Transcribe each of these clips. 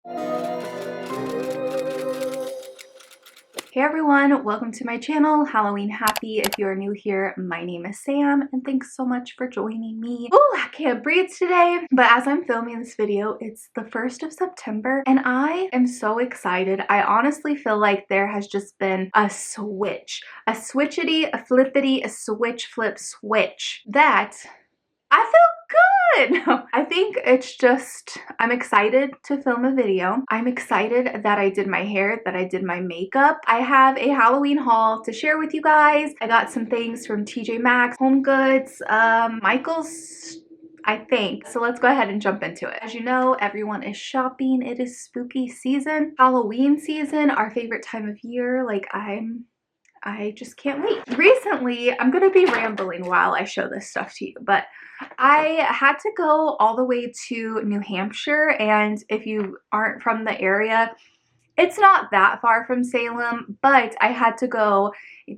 Hey everyone, welcome to my channel, Halloween Happy. If you're new here, my name is Sam and thanks so much for joining me. Oh, I can't breathe today. But as I'm filming this video, it's the 1st of September and I am so excited. I honestly feel like there has just been a switch. A switchity, a flippity, a switch, flip, switch. That I feel good. No, I think it's just, I'm excited to film a video. I'm excited that I did my hair, that I did my makeup. I have a Halloween haul to share with you guys. I got some things from TJ Maxx, HomeGoods, Michael's, I think. So let's go ahead and jump into it. As you know, everyone is shopping. It is spooky season, Halloween season, our favorite time of year. Like I just can't wait. Recently, I'm gonna be rambling while I show this stuff to you, but I had to go all the way to New Hampshire, and if you aren't from the area, it's not that far from Salem, but I had to go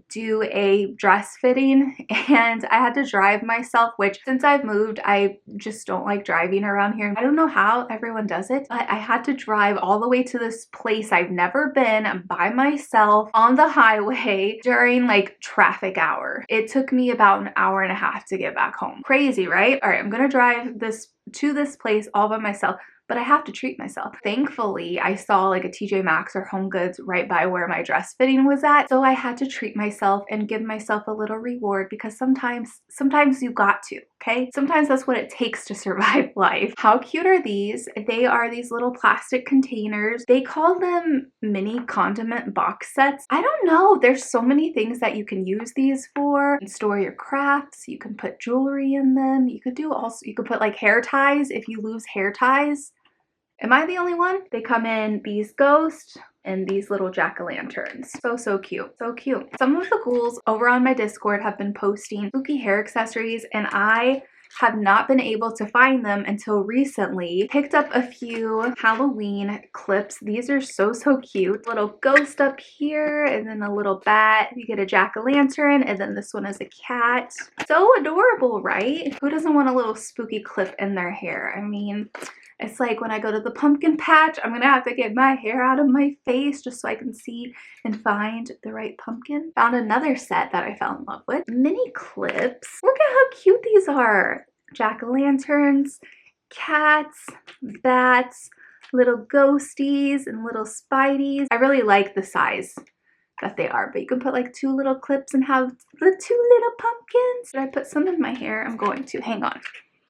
do a dress fitting and I had to drive myself, which since I've moved, I just don't like driving around here. I don't know how everyone does it, but I had to drive all the way to this place I've never been by myself on the highway during like traffic hour. It took me about an hour and a half to get back home. Crazy, right? All right, I'm gonna drive to this place all by myself, but I have to treat myself. Thankfully, I saw like a TJ Maxx or HomeGoods right by where my dress fitting was at, so I had to treat myself and give myself a little reward because sometimes you got to, okay? Sometimes that's what it takes to survive life. How cute are these? They are these little plastic containers. They call them mini condiment box sets. I don't know, there's so many things that you can use these for. You can store your crafts, you can put jewelry in them, you could put like hair ties if you lose hair ties. Am I the only one? They come in these ghosts and these little jack-o'-lanterns. So cute. So cute. Some of the ghouls over on my Discord have been posting spooky hair accessories and I have not been able to find them until recently. Picked up a few Halloween clips. These are so cute. Little ghost up here and then a little bat. You get a jack-o'-lantern and then this one is a cat. So adorable, right? Who doesn't want a little spooky clip in their hair? I mean, it's like when I go to the pumpkin patch, I'm gonna have to get my hair out of my face just so I can see and find the right pumpkin. Found another set that I fell in love with. Mini clips. Look at how cute these are. Jack-o'-lanterns, cats, bats, little ghosties, and little spideys. I really like the size that they are, but you can put like 2 little clips and have the 2 little pumpkins. Did I put some in my hair? I'm going to. Hang on.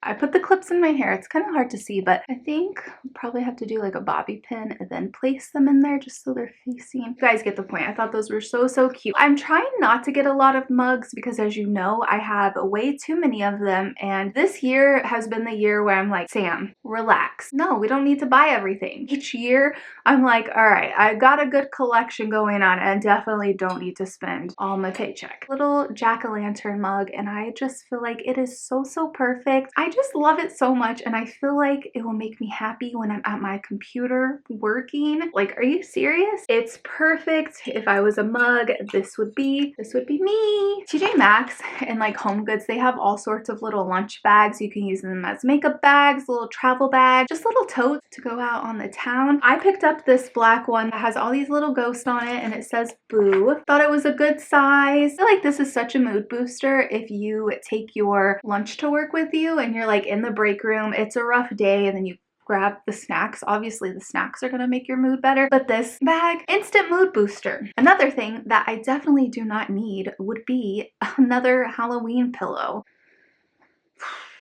I put the clips in my hair. It's kind of hard to see, but I think I'll probably have to do like a bobby pin and then place them in there just so they're facing. You guys get the point. I thought those were so cute. I'm trying not to get a lot of mugs because as you know, I have way too many of them. And this year has been the year where I'm like, Sam, relax. No, we don't need to buy everything. Each year, I'm like, all right, I got a good collection going on and definitely don't need to spend all my paycheck. Little jack-o'-lantern mug and I just feel like it is so perfect. I just love it so much and I feel like it will make me happy when I'm at my computer working. Like, are you serious? It's perfect. If I was a mug, this would be me. TJ Maxx and like HomeGoods, they have all sorts of little lunch bags. You can use them as makeup bags, little travel bags, just little totes to go out on the town. I picked up this black one that has all these little ghosts on it and it says boo. Thought it was a good size. I feel like this is such a mood booster if you take your lunch to work with you and you're like in the break room, it's a rough day, and then you grab the snacks. Obviously the snacks are gonna make your mood better, but this bag, instant mood booster. Another thing that I definitely do not need would be another Halloween pillow.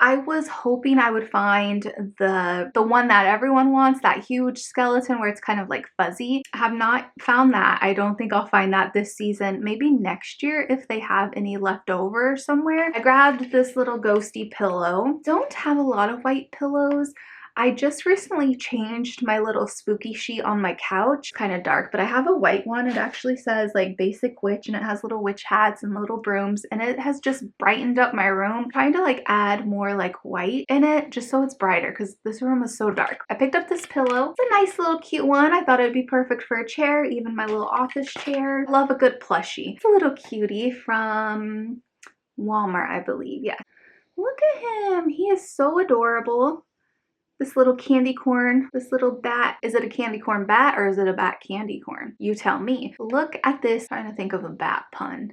I was hoping I would find the one that everyone wants, that huge skeleton where it's kind of like fuzzy. I have not found that. I don't think I'll find that this season. Maybe next year if they have any left over somewhere. I grabbed this little ghosty pillow. Don't have a lot of white pillows. I just recently changed my little spooky sheet on my couch. Kind of dark, but I have a white one. It actually says like basic witch and it has little witch hats and little brooms and it has just brightened up my room. I'm trying to like add more like white in it just so it's brighter because this room is so dark. I picked up this pillow. It's a nice little cute one. I thought it would be perfect for a chair, even my little office chair. Love a good plushie. It's a little cutie from Walmart, I believe. Yeah. Look at him. He is so adorable. This little candy corn, this little bat. Is it a candy corn bat or is it a bat candy corn? You tell me. Look at this. I'm trying to think of a bat pun.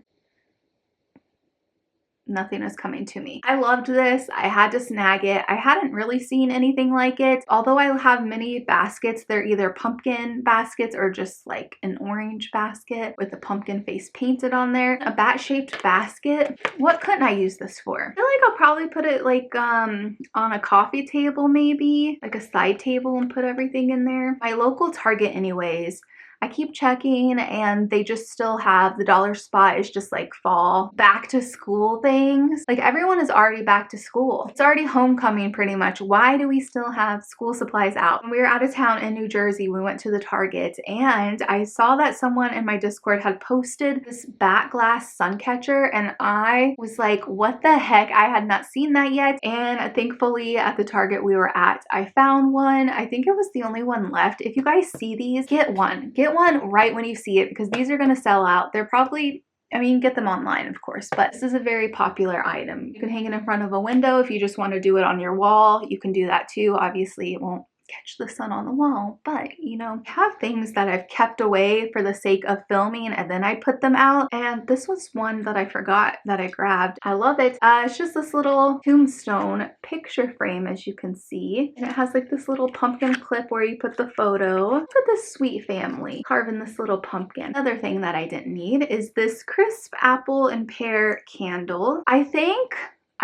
Nothing is coming to me. I loved this. I had to snag it. I hadn't really seen anything like it. Although I have many baskets, they're either pumpkin baskets or just like an orange basket with a pumpkin face painted on there. A bat-shaped basket. What couldn't I use this for? I feel like I'll probably put it like on a coffee table, maybe like a side table, and put everything in there. My local Target anyways, I keep checking and they just still have the dollar spot is just like fall back to school things. Like everyone is already back to school. It's already homecoming pretty much. Why do we still have school supplies out? When we were out of town in New Jersey, we went to the Target and I saw that someone in my Discord had posted this back glass sun catcher and I was like, what the heck? I had not seen that yet. And thankfully at the Target we were at, I found one. I think it was the only one left. If you guys see these, get one. Get one right when you see it because these are going to sell out. They're probably, I mean, get them online of course, but this is a very popular item. You can hang it in front of a window if you just want to do it on your wall. You can do that too. Obviously it won't catch the sun on the wall, but you know, I have things that I've kept away for the sake of filming and then I put them out, and this was one that I forgot that I grabbed. I love it. It's just this little tombstone picture frame, as you can see, and it has like this little pumpkin clip where you put the photo for this sweet family carving this little pumpkin. Another thing that I didn't need is this crisp apple and pear candle. I think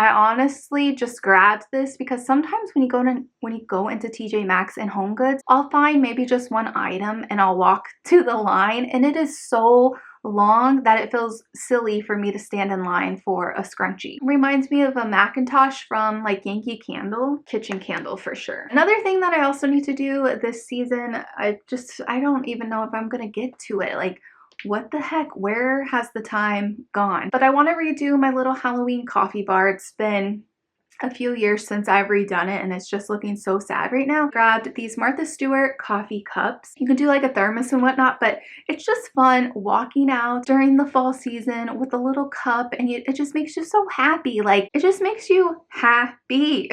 I honestly just grabbed this because sometimes when you go into TJ Maxx and HomeGoods, I'll find maybe just one item and I'll walk to the line and it is so long that it feels silly for me to stand in line for a scrunchie. It reminds me of a Macintosh from like Yankee Candle, kitchen candle for sure. Another thing that I also need to do this season, I don't even know if I'm gonna get to it. Like, what the heck? Where has the time gone? But I want to redo my little Halloween coffee bar. It's been a few years since I've redone it and it's just looking so sad right now. Grabbed these Martha Stewart coffee cups. You can do like a thermos and whatnot, but it's just fun walking out during the fall season with a little cup and it just makes you so happy. Like, it just makes you happy.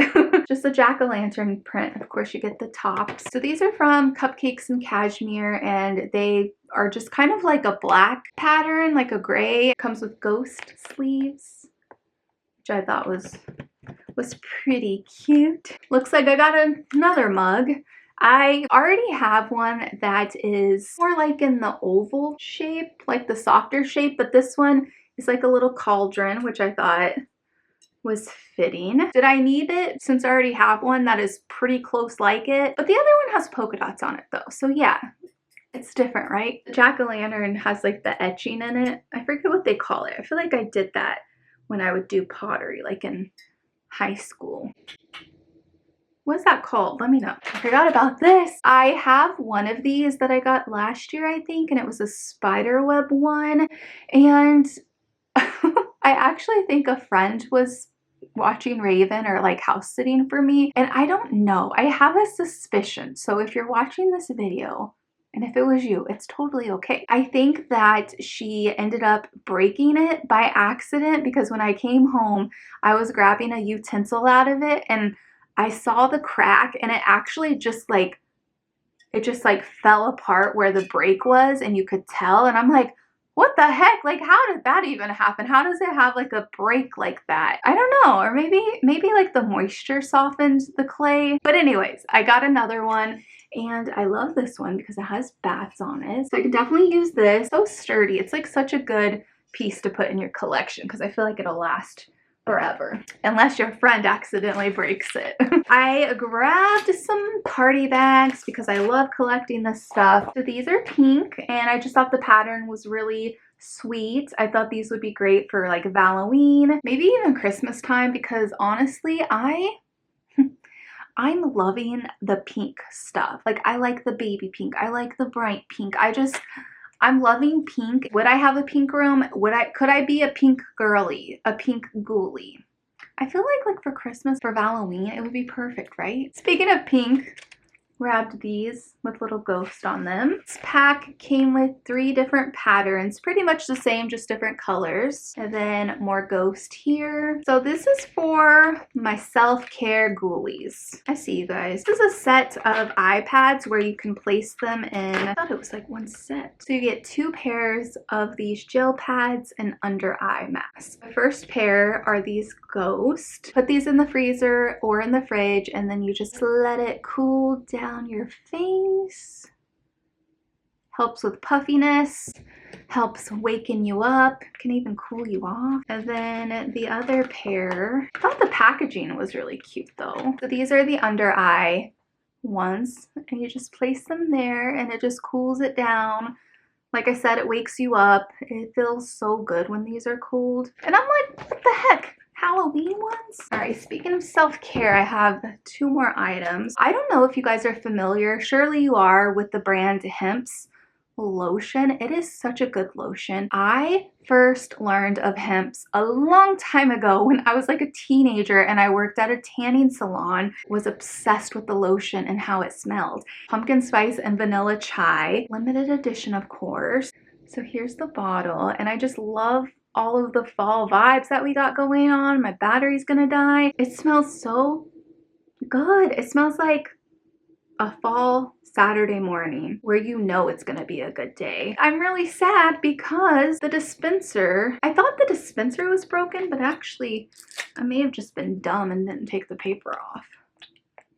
Just a jack-o'-lantern print. Of course, you get the tops. So these are from Cupcakes and Cashmere and they are just kind of like a black pattern, like a gray. It comes with ghost sleeves, which I thought was pretty cute. Looks like I got another mug. I already have one that is more like in the oval shape, like the softer shape, but this one is like a little cauldron, which I thought was fitting. Did I need it since I already have one that is pretty close like it? But the other one has polka dots on it though, so yeah. It's different, right? The jack-o'-lantern has like the etching in it. I forget what they call it. I feel like I did that when I would do pottery, like in high school. What's that called? Let me know. I forgot about this. I have one of these that I got last year, I think, and it was a spider web one. And I actually think a friend was watching Raven or like house sitting for me. And I don't know. I have a suspicion. So if you're watching this video, and if it was you, it's totally okay. I think that she ended up breaking it by accident because when I came home, I was grabbing a utensil out of it and I saw the crack and it actually just like, fell apart where the break was and you could tell. And I'm like, what the heck? Like, how did that even happen? How does it have like a break like that? I don't know. Or maybe like the moisture softened the clay. But anyways, I got another one. And I love this one because it has bats on it. So I can definitely use this. So sturdy. It's like such a good piece to put in your collection because I feel like it'll last forever. Unless your friend accidentally breaks it. I grabbed some party bags because I love collecting this stuff. So these are pink and I just thought the pattern was really sweet. I thought these would be great for like Halloween, maybe even Christmas time because honestly, I'm loving the pink stuff. Like, I like the baby pink. I like the bright pink. I'm loving pink. Would I have a pink room? Could I be a pink girly? A pink ghoulie? I feel like for Christmas, for Halloween, it would be perfect, right? Speaking of pink, Grabbed these with little ghosts on them. This pack came with 3 different patterns, pretty much the same, just different colors. And then more ghost here. So this is for my self-care ghoulies. I see you guys. This is a set of eye pads where you can place them in, I thought it was like one set. So you get 2 pairs of these gel pads and under eye masks. The first pair are these ghosts. Put these in the freezer or in the fridge, and then you just let it cool down your face. Helps with puffiness, helps waken you up, can even cool you off. And then the other pair, I thought the packaging was really cute though. So these are the under eye ones, and you just place them there and it just cools it down. Like I said, it wakes you up. It feels so good when these are cooled. And I'm like, what the heck? Halloween ones? All right, speaking of self-care, I have 2 more items. I don't know if you guys are familiar, surely you are, with the brand Hemp's lotion. It is such a good lotion. I first learned of Hemp's a long time ago when I was like a teenager and I worked at a tanning salon. Was obsessed with the lotion and how it smelled. Pumpkin spice and vanilla chai, limited edition of course. So here's the bottle, and I just love all of the fall vibes that we got going on. My battery's gonna die. It smells so good. It smells like a fall Saturday morning where you know it's gonna be a good day. I'm really sad because the dispenser, I thought the dispenser was broken, but actually I may have just been dumb and didn't take the paper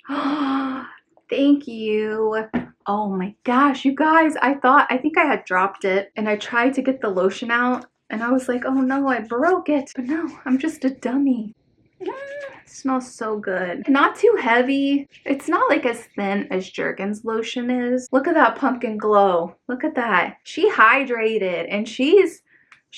off. Thank you. Oh my gosh, you guys, I think I had dropped it and I tried to get the lotion out and I was like, oh no, I broke it. But no, I'm just a dummy. It smells so good. Not too heavy. It's not like as thin as Jergens lotion is. Look at that pumpkin glow. Look at that. She hydrated, and she's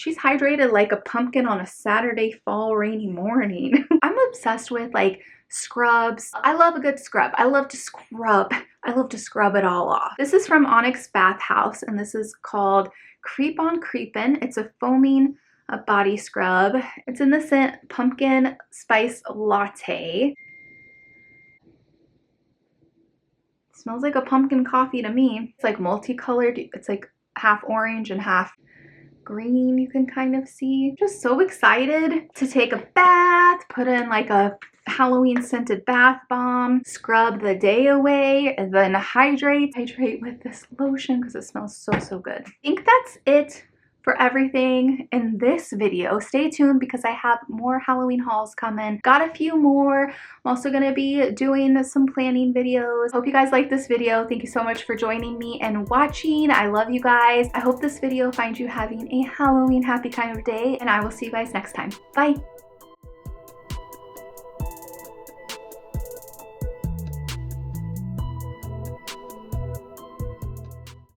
hydrated like a pumpkin on a Saturday fall rainy morning. I'm obsessed with like scrubs. I love a good scrub. I love to scrub. I love to scrub it all off. This is from Onyx Bathhouse, and this is called Creep on Creepin'. It's a foaming body scrub. It's in the scent Pumpkin Spice Latte. It smells like a pumpkin coffee to me. It's like multicolored. It's like half orange and half green, you can kind of see. Just so excited to take a bath, put in like a Halloween scented bath bomb, scrub the day away, and then hydrate with this lotion because it smells so good. I think that's it for everything in this video. Stay tuned because I have more Halloween hauls coming. Got a few more. I'm also going to be doing some planning videos. Hope you guys like this video. Thank you so much for joining me and watching. I love you guys. I hope this video finds you having a Halloween happy kind of day, and I will see you guys next time. Bye.